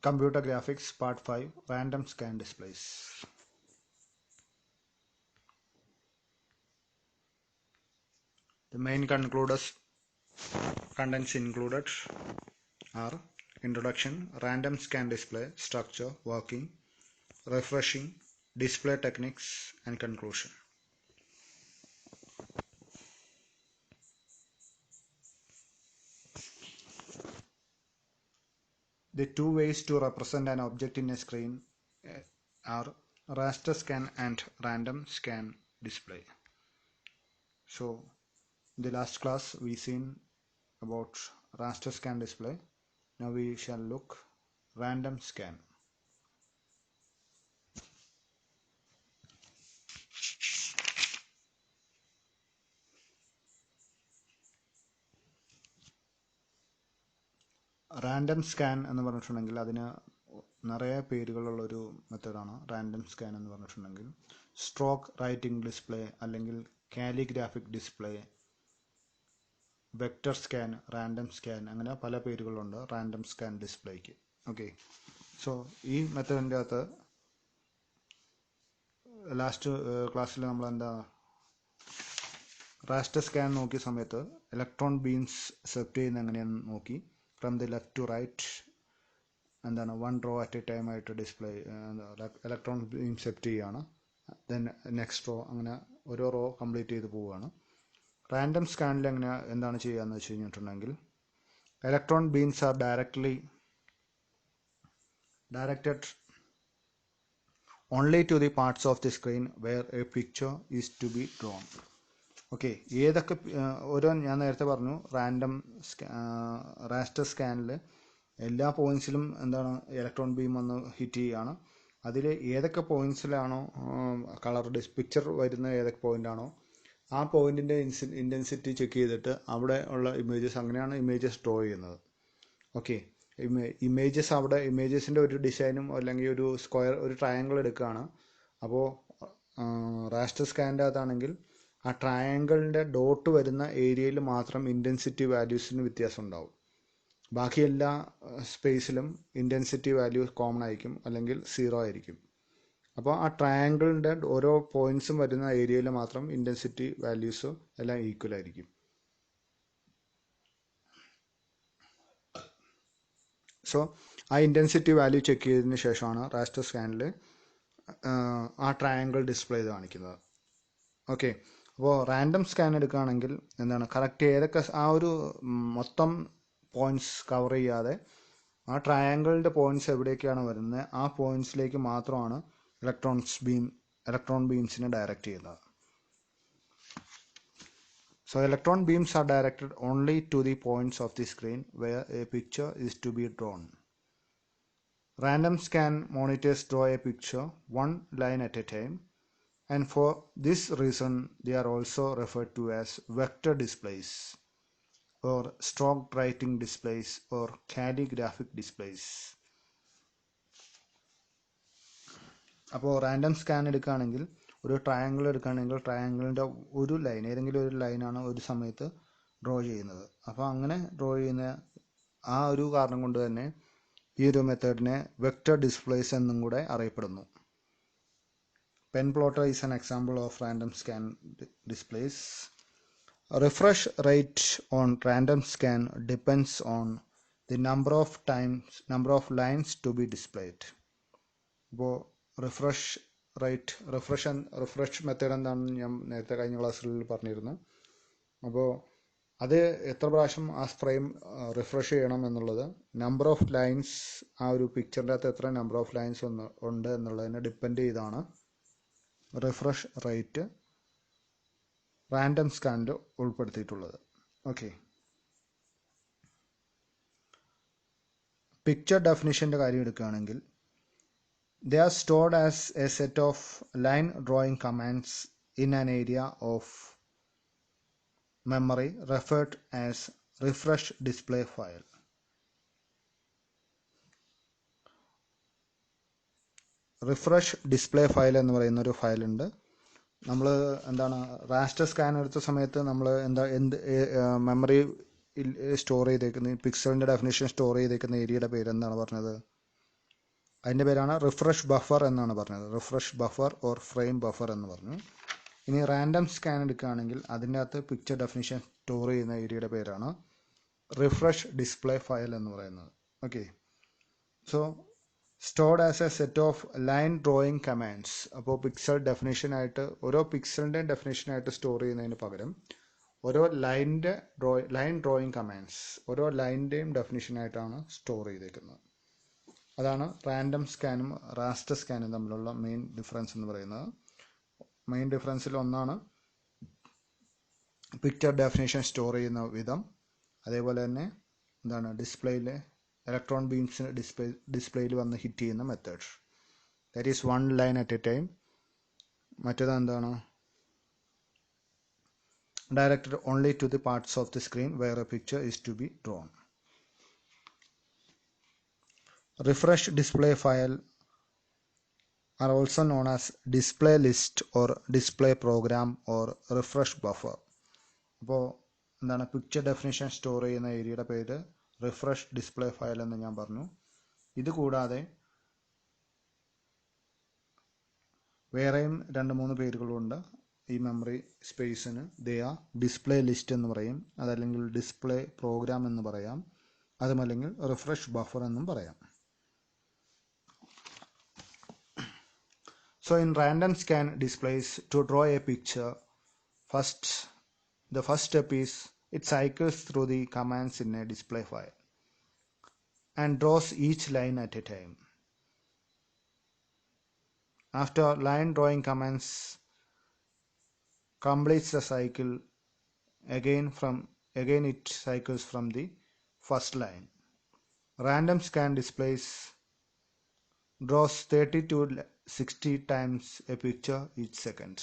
Computer Graphics Part 5 Random Scan Displays. The main contents included are introduction, random scan display, structure, working, refreshing, display techniques, and conclusion. The two ways to represent an object in a screen are raster scan and random scan display. So, in the last class we seen about raster scan display. Now we shall look random scan. Random scan എന്ന് പറഞ്ഞിട്ടുണ്ടെങ്കിൽ അതിന് നിറയെ പേരുകളുള്ളൊരു മെത്തേഡാണ് random scan എന്ന് പറഞ്ഞിട്ടുണ്ടെങ്കിൽ. Stroke writing display അല്ലെങ്കിൽ calligraphic display, vector scan, random scan, അങ്ങനെ പല പേരുകളുണ്ട് റാൻഡം സ്കാൻ ഡിസ്പ്ലേക്ക്. ഓക്കെ, സോ ഈ മെത്തേഡിൻ്റെ അകത്ത് ലാസ്റ്റ് ക്ലാസ്സിൽ നമ്മൾ എന്താ റാസ്റ്റർ സ്കാൻ നോക്കിയ സമയത്ത് ഇലക്ട്രോൺ ബീംസ് സെറ്റ് ചെയ്യുന്ന എങ്ങനെയാണെന്ന് നോക്കി. From the left to right എന്താണ് 1 റോ അറ്റ് എ ടൈം ആയിട്ട് ഡിസ്പ്ലേ ഇലക്ട്രോൺ ബീം സെറ്റ് ചെയ്യുകയാണ്. ദെൻ നെക്സ്റ്റ് റോ, അങ്ങനെ ഓരോ റോ കംപ്ലീറ്റ് ചെയ്ത് പോവുകയാണ്. റാൻഡം സ്കാനിൽ എങ്ങനെ എന്താണ് ചെയ്യുക എന്ന് വെച്ച് കഴിഞ്ഞിട്ടുണ്ടെങ്കിൽ electron beams are directed only to the parts of the screen where a picture is to be drawn. Okay, ഏതൊക്കെ ഓരോ ഞാൻ നേരത്തെ പറഞ്ഞു റാസ്റ്റർ സ്കാനിൽ എല്ലാ പോയിന്റ്സിലും എന്താണ് ഇലക്ട്രോൺ ബീം വന്ന് ഹിറ്റ് ചെയ്യുകയാണ്. അതിൽ ഏതൊക്കെ പോയിന്റ്സിലാണോ കളർ പിക്ചർ വരുന്ന ഏതൊക്കെ പോയിൻ്റാണോ ആ പോയിന്റിൻ്റെ ഇൻറ്റൻസിറ്റി ചെക്ക് ചെയ്തിട്ട് അവിടെ ഉള്ള ഇമേജസ്, അങ്ങനെയാണ് ഇമേജസ് ഡ്രോ ചെയ്യുന്നത്. ഓക്കെ, ഇമേജസ് അവിടെ ഇമേജസിൻ്റെ ഒരു ഡിസൈനും അല്ലെങ്കിൽ ഒരു സ്ക്വയർ, ഒരു ട്രയാങ്കിൾ എടുക്കുകയാണ്. അപ്പോൾ റാസ്റ്റർ സ്കാനിൻ്റെ അകത്താണെങ്കിൽ ആ ട്രയാങ്കിളിൻ്റെ ഡോട്ട് വരുന്ന ഏരിയയിൽ മാത്രം ഇൻറ്റൻസിറ്റി വാല്യൂസിന് വ്യത്യാസം ഉണ്ടാവും. ബാക്കി എല്ലാ സ്പേസിലും ഇൻറ്റൻസിറ്റി വാല്യൂ കോമൺ ആയിരിക്കും അല്ലെങ്കിൽ 0 ആയിരിക്കും. അപ്പോൾ ആ ട്രയാങ്കിളിൻ്റെ ഓരോ പോയിൻറ്റ്സും വരുന്ന ഏരിയയിൽ മാത്രം ഇൻറ്റൻസിറ്റി വാല്യൂസ് എല്ലാം ഈക്വൽ ആയിരിക്കും. സോ ആ ഇൻറ്റൻസിറ്റി വാല്യൂ ചെക്ക് ചെയ്തതിന് ശേഷമാണ് റാസ്റ്റർ സ്കാനിൽ ആ ട്രയാങ്കിൾ ഡിസ്പ്ലേ ചെയ്ത് കാണിക്കുന്നത്. ഓക്കെ, അപ്പോൾ റാൻഡം സ്കാൻ എടുക്കുകയാണെങ്കിൽ എന്താണ് കറക്റ്റ് ഏതൊക്കെ ആ ഒരു മൊത്തം പോയിൻറ്റ്സ് കവർ ചെയ്യാതെ ആ ട്രയാങ്കിളിൻ്റെ പോയിൻറ്റ്സ് എവിടേക്കാണ് വരുന്നത് ആ പോയിൻറ്റ്സിലേക്ക് മാത്രമാണ് ഇലക്ട്രോൺ ബീംസിനെ ഡയറക്റ്റ് ചെയ്യുന്നത്. So electron beams are directed only to the points of the screen where a picture is to be drawn. Random scan monitors draw a picture one line at a time, and for this reason they are also referred to as vector displays or stroke writing displays or calligraphic displays. അപ്പോൾ random scan എടുക്കുകയാണെങ്കിൽ ഒരു triangle എടുക്കുകയാണെങ്കിൽ ട്രയാങ്കിളിൻ്റെ ഒരു line, ഏതെങ്കിലും ഒരു ലൈനാണ് ഒരു സമയത്ത് ഡ്രോ ചെയ്യുന്നത്. അപ്പോൾ അങ്ങനെ ഡ്രോ ചെയ്യുന്ന ആ ഒരു കാരണം കൊണ്ട് തന്നെ ഈ ഒരു മെത്തേഡിനെ വെക്റ്റർ ഡിസ്പ്ലേസ് എന്നും കൂടെ അറിയപ്പെടുന്നു. Pen plotter is an example of random scan displays. Refresh rate on random scan depends on the number of lines to be displayed. അപ്പോൾ റിഫ്രഷ് മെത്തേഡ് എന്താണെന്ന് ഞാൻ നേരത്തെ കഴിഞ്ഞ ക്ലാസ്സിൽ പറഞ്ഞിരുന്നു. അപ്പോൾ അത് എത്ര പ്രാവശ്യം ആ ഫ്രെയിം റിഫ്രഷ് ചെയ്യണം എന്നുള്ളത് നമ്പർ ഓഫ് ലൈൻസ്, ആ ഒരു പിക്ചറിൻ്റെ അകത്ത് എത്ര നമ്പർ ഓഫ് ലൈൻസ് ഉണ്ട് എന്നുള്ളതിനെ ഡിപ്പെൻഡ് ചെയ്താണ് റിഫ്രഷ് റേറ്റ് റാൻഡം സ്കാനിൽ ഉൾപ്പെടുത്തിയിട്ടുള്ളത്. ഓക്കെ, പിക്ചർ ഡെഫിനിഷൻ്റെ കാര്യം എടുക്കുകയാണെങ്കിൽ they are stored as a set of line drawing commands in an area of memory referred as refresh display file. Refresh display file എന്ന് പറയുന്ന ഒരു ഫയലുണ്ട്. നമ്മൾ എന്താണ് റാസ്റ്റർ സ്കാൻ എടുത്ത സമയത്ത് നമ്മൾ മെമ്മറി സ്റ്റോർ ചെയ്തേക്കുന്ന പിക്സലിൻ്റെ ഡെഫിനിഷൻ സ്റ്റോർ ചെയ്തേക്കുന്ന ഏരിയയുടെ പേര് എന്താണ് പറഞ്ഞത്? അതിൻ്റെ പേരാണ് റിഫ്രഷ് ബഫർ എന്നാണ് പറഞ്ഞത്. Refresh buffer or frame buffer എന്ന് പറഞ്ഞു. ഇനി റാൻഡം സ്കാൻ എടുക്കുകയാണെങ്കിൽ അതിൻ്റെ അകത്ത് പിക്ചർ ഡെഫിനിഷൻ സ്റ്റോർ ചെയ്യുന്ന ഏരിയയുടെ പേരാണ് റിഫ്രഷ് ഡിസ്പ്ലേ ഫയൽ എന്ന് പറയുന്നത്. Okay, so stored as A set of line drawing commands. അപ്പോൾ പിക്സൽ ഡെഫിനേഷനായിട്ട് ഓരോ പിക്സലിൻ്റെയും ഡെഫിനേഷനായിട്ട് സ്റ്റോർ ചെയ്യുന്നതിന് പകരം ഓരോ ലൈൻ ഡ്രോയിങ് കമാൻഡ്സ് ഓരോ ലൈനിൻ്റെയും ഡെഫിനേഷനായിട്ടാണ് സ്റ്റോർ ചെയ്തേക്കുന്നത്. അതാണ് റാൻഡം സ്കാനും റാസ്റ്റർ സ്കാനും തമ്മിലുള്ള മെയിൻ ഡിഫറൻസ് എന്ന് പറയുന്നത്. മെയിൻ ഡിഫറൻസിൽ ഒന്നാണ് പിക്ചർ ഡെഫിനേഷൻ സ്റ്റോർ ചെയ്യുന്ന വിധം, അതേപോലെ തന്നെ എന്താണ് ഡിസ്പ്ലേയിൽ ഇലക്ട്രോൺ ബീംസിന് ഡിസ്പ്ലേയിൽ വന്ന് ഹിറ്റ് ചെയ്യുന്ന method. That is one line at a time. മറ്റേത് എന്താണ് directed only to the parts of the screen where a picture is to be drawn. Refresh display file are also known as display list or display program or refresh buffer. അപ്പോൾ എന്താണ് picture definition store ചെയ്യുന്ന ഏരിയയുടെ പേര് refresh display file എന്ന് ഞാൻ പറഞ്ഞു. ഇത് കൂടാതെ വേറെയും 2-3 പേരുകളുണ്ട് ഈ മെമ്മറി സ്പേസിന്. ദയാ ഡിസ്പ്ലേ ലിസ്റ്റ് എന്ന് പറയും, അതല്ലെങ്കിൽ ഡിസ്പ്ലേ പ്രോഗ്രാം എന്ന് പറയാം, അതുമല്ലെങ്കിൽ റിഫ്രഷ് ബഫർ എന്നും പറയാം. So in random scan displays, to draw a picture, the first step is it cycles through the commands in a display file and draws each line at a time. After line drawing commands completes the cycle, again it cycles from the first line. Random scan displays draws 30 to 60 times a picture each second.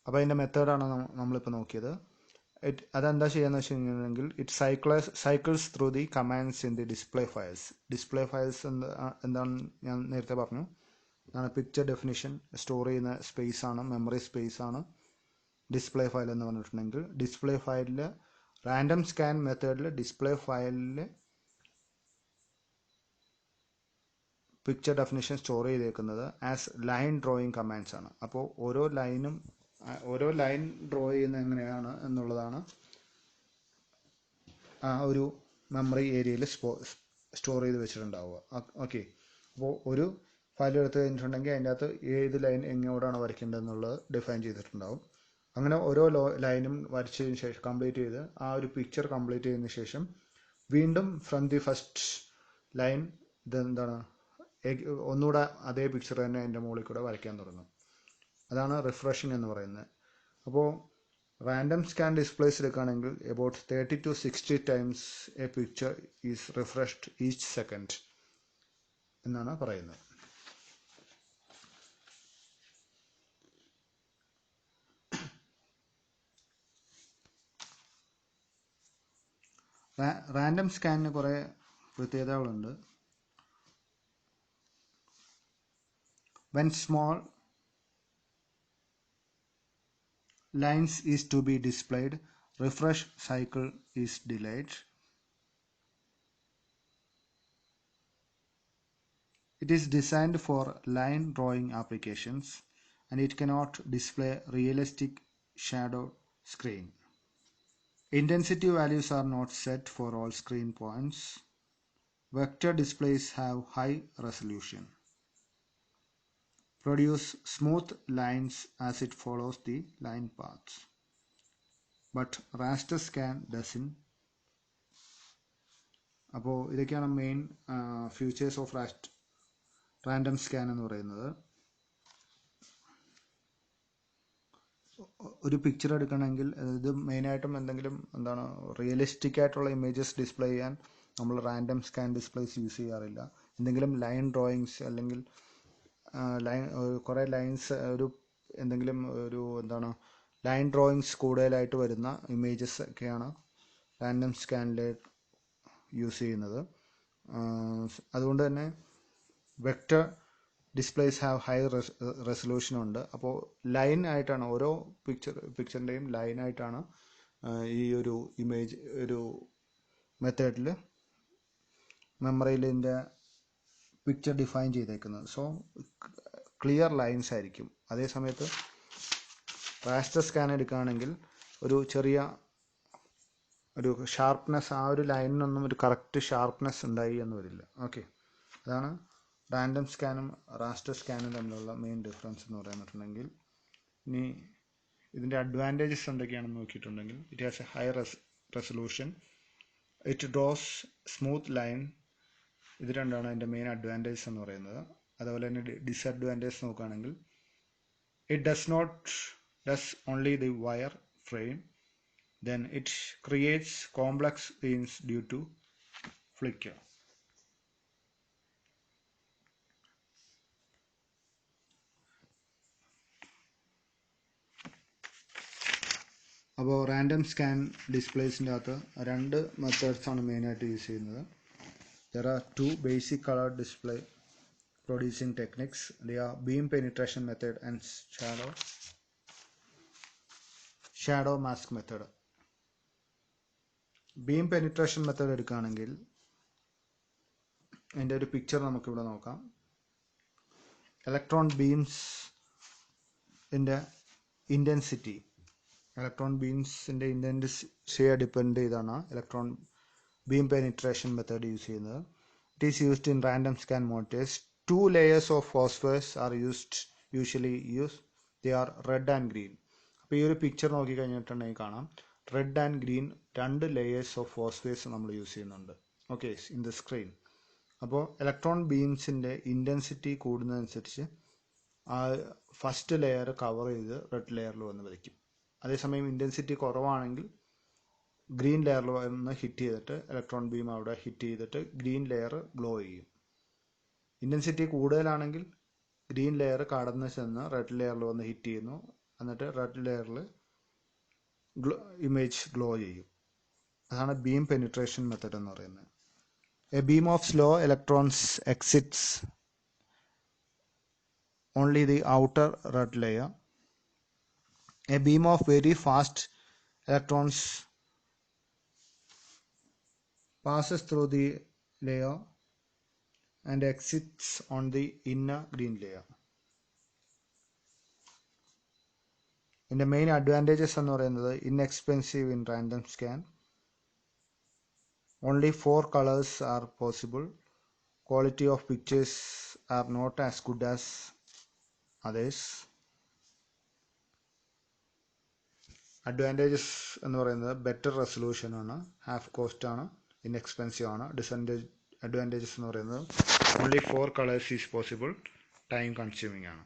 അപ്പോൾ അതിൻ്റെ മെത്തേഡാണ് നമ്മളിപ്പോൾ നോക്കിയത്. അതെന്താ ചെയ്യുന്നത് വെച്ച് കഴിഞ്ഞിട്ടുണ്ടെങ്കിൽ it cycles through the commands in the display files. Display files എന്താണ് ഞാൻ നേരത്തെ പറഞ്ഞു, അതാണ് പിക്ചർ ഡെഫിനിഷൻ സ്റ്റോർ ചെയ്യുന്ന സ്പേസ് ആണ്, മെമ്മറി സ്പേസ് ആണ് ഡിസ്പ്ലേ ഫയൽ എന്ന് പറഞ്ഞിട്ടുണ്ടെങ്കിൽ. ഡിസ്പ്ലേ ഫയലിൽ റാൻഡം സ്കാൻ മെത്തേഡിൽ ഡിസ്പ്ലേ ഫയലിൽ പിക്ചർ ഡെഫിനിഷൻ സ്റ്റോർ ചെയ്തേക്കുന്നത് ആസ് ലൈൻ ഡ്രോയിങ് കമാൻഡ്സ് ആണ്. അപ്പോൾ ഓരോ ലൈൻ ഡ്രോ ചെയ്യുന്നത് എങ്ങനെയാണ് എന്നുള്ളതാണ് ആ ഒരു മെമ്മറി ഏരിയയിൽ സ്റ്റോർ ചെയ്ത് വെച്ചിട്ടുണ്ടാവുക. ഓക്കെ, അപ്പോൾ ഒരു ഫയൽ എടുത്ത് കഴിഞ്ഞിട്ടുണ്ടെങ്കിൽ അതിൻ്റെ അകത്ത് ഏത് ലൈൻ എങ്ങോട്ടാണ് വരയ്ക്കേണ്ടതെന്നുള്ളത് ഡിഫൈൻ ചെയ്തിട്ടുണ്ടാവും. അങ്ങനെ ഓരോ ലൈനും വരച്ചതിന് ശേഷം കംപ്ലീറ്റ് ചെയ്ത് ആ ഒരു പിക്ചർ കംപ്ലീറ്റ് ചെയ്തതിന് ശേഷം വീണ്ടും ഫ്രം ദി ഫസ്റ്റ് ലൈൻ ഇതെന്താണ് ഒന്നുകൂടെ അതേ പിക്ചർ തന്നെ അതിൻ്റെ മുകളിൽ കൂടെ വരയ്ക്കാൻ തുടങ്ങും. അതാണ് റിഫ്രഷിങ് എന്ന് പറയുന്നത്. അപ്പോൾ റാൻഡം സ്കാൻ ഡിസ്പ്ലേസ് എടുക്കുകയാണെങ്കിൽ about 30 to 60 times A picture is refreshed each second എന്നാണ് പറയുന്നത്. റാൻഡം സ്കാനിന് കുറേ പ്രത്യേകതകളുണ്ട്. When small lines is to be displayed, refresh cycle is delayed. It is designed for line drawing applications and it cannot display realistic shadow screen. Intensity values are not set for all screen points. Vector displays have high resolution. Produce smooth lines as it follows the line paths. But raster scan doesn't. അപ്പോൾ ഇതൊക്കെയാണ് main features of random scan എന്ന് പറയുന്നത്. ഒരു picture എടുക്കണമെങ്കിൽ ഇത് മെയിനായിട്ടും എന്തെങ്കിലും എന്താണ് റിയലിസ്റ്റിക് ആയിട്ടുള്ള ഇമേജസ് ഡിസ്പ്ലേ ചെയ്യാൻ നമ്മൾ റാൻഡം സ്കാൻ ഡിസ്പ്ലേസ് യൂസ് ചെയ്യാറില്ല. എന്തെങ്കിലും ലൈൻ ഡ്രോയിങ്സ് അല്ലെങ്കിൽ കുറേ ലൈൻസ് എന്തെങ്കിലും എന്താണ് ലൈൻ ഡ്രോയിങ്സ് കൂടുതലായിട്ട് വരുന്ന ഇമേജസ് ഒക്കെയാണ് റാൻഡം സ്കാനിൽ യൂസ് ചെയ്യുന്നത്. അതുകൊണ്ട് തന്നെ vector displays have high resolution ഉണ്ട്. അപ്പോൾ ലൈൻ ആയിട്ടാണ് ഓരോ പിക്ചറിൻ്റെയും ലൈനായിട്ടാണ് ഈ ഒരു ഇമേജ് ഒരു മെത്തേഡിൽ മെമ്മറിയിൽ ഇതിൻ്റെ പിക്ചർ ഡിഫൈൻ ചെയ്തേക്കുന്നത്. സോ ക്ലിയർ ലൈൻസ് ആയിരിക്കും. അതേ സമയത്ത് റാസ്റ്റർ സ്കാൻ എടുക്കുകയാണെങ്കിൽ ഒരു ചെറിയ ഒരു ഷാർപ്നെസ്, ആ ഒരു ലൈനിനൊന്നും ഒരു കറക്റ്റ് ഷാർപ്നെസ് ഉണ്ടായി എന്ന് വരില്ല. ഓക്കെ, അതാണ് റാൻഡം സ്കാനും റാസ്റ്റർ സ്കാനും തമ്മിലുള്ള മെയിൻ ഡിഫറൻസ് എന്ന് പറഞ്ഞിട്ടുണ്ടെങ്കിൽ. ഇനി ഇതിൻ്റെ അഡ്വാൻറ്റേജസ് എന്തൊക്കെയാണെന്ന് നോക്കിയിട്ടുണ്ടെങ്കിൽ, it has a high resolution, it draws smooth line. ഇത് രണ്ടാണ് അതിൻ്റെ മെയിൻ അഡ്വാൻറ്റേജസ് എന്ന് പറയുന്നത്. അതുപോലെ തന്നെ ഡിസഡ്വാൻറ്റേജ് നോക്കുകയാണെങ്കിൽ, it does only the wire frame, then it creates complex beams due to flicker. അപ്പോൾ റാൻഡം സ്കാൻ ഡിസ്പ്ലേസിൻ്റെ അകത്ത് രണ്ട് മെത്തേഡ്സാണ് മെയിനായിട്ട് യൂസ് ചെയ്യുന്നത്. There are two basic colour display producing techniques. They are beam penetration method and shadow mask method. Beam penetration method എടുക്കുകയാണെങ്കിൽ അതിൻ്റെ ഒരു പിക്ചർ നമുക്കിവിടെ നോക്കാം. ഇലക്ട്രോൺ ബീംസിൻ്റെ ഇൻറ്റൻസിറ്റി, ഇലക്ട്രോൺ ബീംസിൻ്റെ ഇൻറ്റൻസിറ്റിയെ ഡിപ്പെൻഡ് ചെയ്താണ് electron beam penetration method use ചെയ്യുന്നത്. It is used in random scan motors. 2 layers of phosphors are usually used. They are red and green. അപ്പോൾ ഈ ഒരു പിക്ചർ നോക്കി കഴിഞ്ഞിട്ടുണ്ടെങ്കിൽ കാണാം red and green 2 layers of phosphors നമ്മൾ use ചെയ്യുന്നുണ്ട്. Okay, in the screen. അപ്പോൾ ഇലക്ട്രോൺ ബീംസിൻ്റെ ഇൻറ്റൻസിറ്റി കൂടുന്നതനുസരിച്ച് ആ ഫസ്റ്റ് ലെയർ കവർ ചെയ്ത് റെഡ് ലെയറിൽ വന്ന് വരയ്ക്കും. അതേസമയം ഇൻറ്റൻസിറ്റി കുറവാണെങ്കിൽ ഗ്രീൻ ലെയറിൽ വന്ന് ഹിറ്റ് ചെയ്തിട്ട് ഇലക്ട്രോൺ ബീം അവിടെ ഹിറ്റ് ചെയ്തിട്ട് ഗ്രീൻ ലെയർ ഗ്ലോ ചെയ്യും. ഇൻറ്റൻസിറ്റി കൂടുതലാണെങ്കിൽ ഗ്രീൻ ലെയർ കടന്ന് ചെന്ന് റെഡ് ലെയറിൽ വന്ന് ഹിറ്റ് ചെയ്യുന്നു, എന്നിട്ട് റെഡ് ലെയറിൽ ഇമേജ് ഗ്ലോ ചെയ്യും. അതാണ് ബീം പെനിട്രേഷൻ മെത്തഡ് എന്ന് പറയുന്നത്. A beam of slow electrons exits only the outer red layer. A beam of very fast electrons passes through the layer and exits on the inner green layer. ഇതിൻ്റെ main advantages എന്ന് പറയുന്നത് inexpensive in random scan, only 4 colours are possible, quality of pictures are not as good as others. Advantages എന്ന് പറയുന്നത് better റെസൊല്യൂഷനാണ്, half കോസ്റ്റാണ്, inexpensive ആണ്. Advantages എന്ന് പറയുന്നത് only 4 colours is possible, time consuming ആണ്.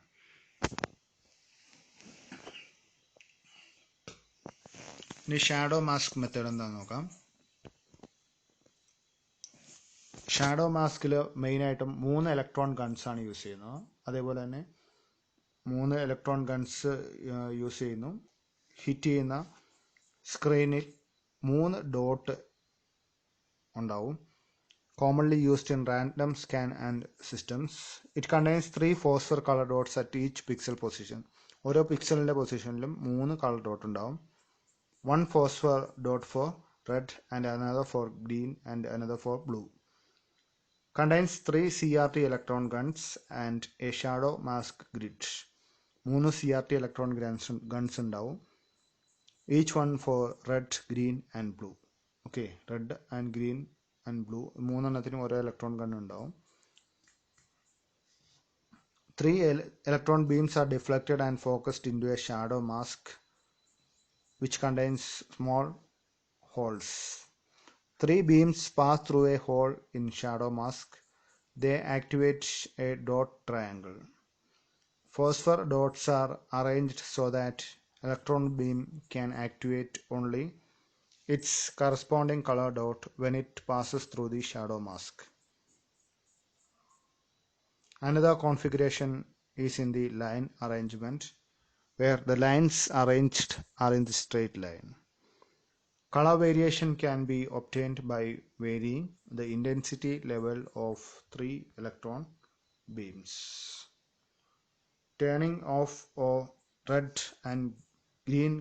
ഇനി ഷാഡോ മാസ്ക് മെത്തേഡ് എന്താണെന്ന് നോക്കാം. ഷാഡോ മാസ്കിൽ മെയിനായിട്ടും 3 ഇലക്ട്രോൺ ഗൺസ് ആണ് യൂസ് ചെയ്യുന്നത്. അതേപോലെ തന്നെ 3 ഇലക്ട്രോൺ ഗൺസ് യൂസ് ചെയ്യുന്നു. ഹിറ്റ് ചെയ്യുന്ന സ്ക്രീനിൽ 3 ഡോട്ട് ഉണ്ടാവും. Commonly used in random scan and systems. It contains 3 phosphor color dots at each pixel position. ഓരോ പിക്സലിൻ്റെ പൊസിഷനിലും 3 കളർ ഡോട്ട് ഉണ്ടാവും. 1 phosphor dot for red and another for green and another for blue. Contains 3 CRT electron guns and a shadow mask grid. 3 CRT electron guns ഉണ്ടാവും. Each one for red, green and blue. Okay, red and green and blue 3 എണ്ണത്തിനും ഓരോ electron gun ഉണ്ടാവും. 3 electron beams are deflected and focused into a shadow mask which contains small holes. 3 beams pass through a hole in shadow mask. They activate a dot triangle. Phosphor dots are arranged so that electron beam can activate only its corresponding color dot when it passes through the shadow mask. Another configuration is in the line arrangement, where the lines arranged are in the straight line. Color variation can be obtained by varying the intensity level of 3 electron beams. Turning off or red and green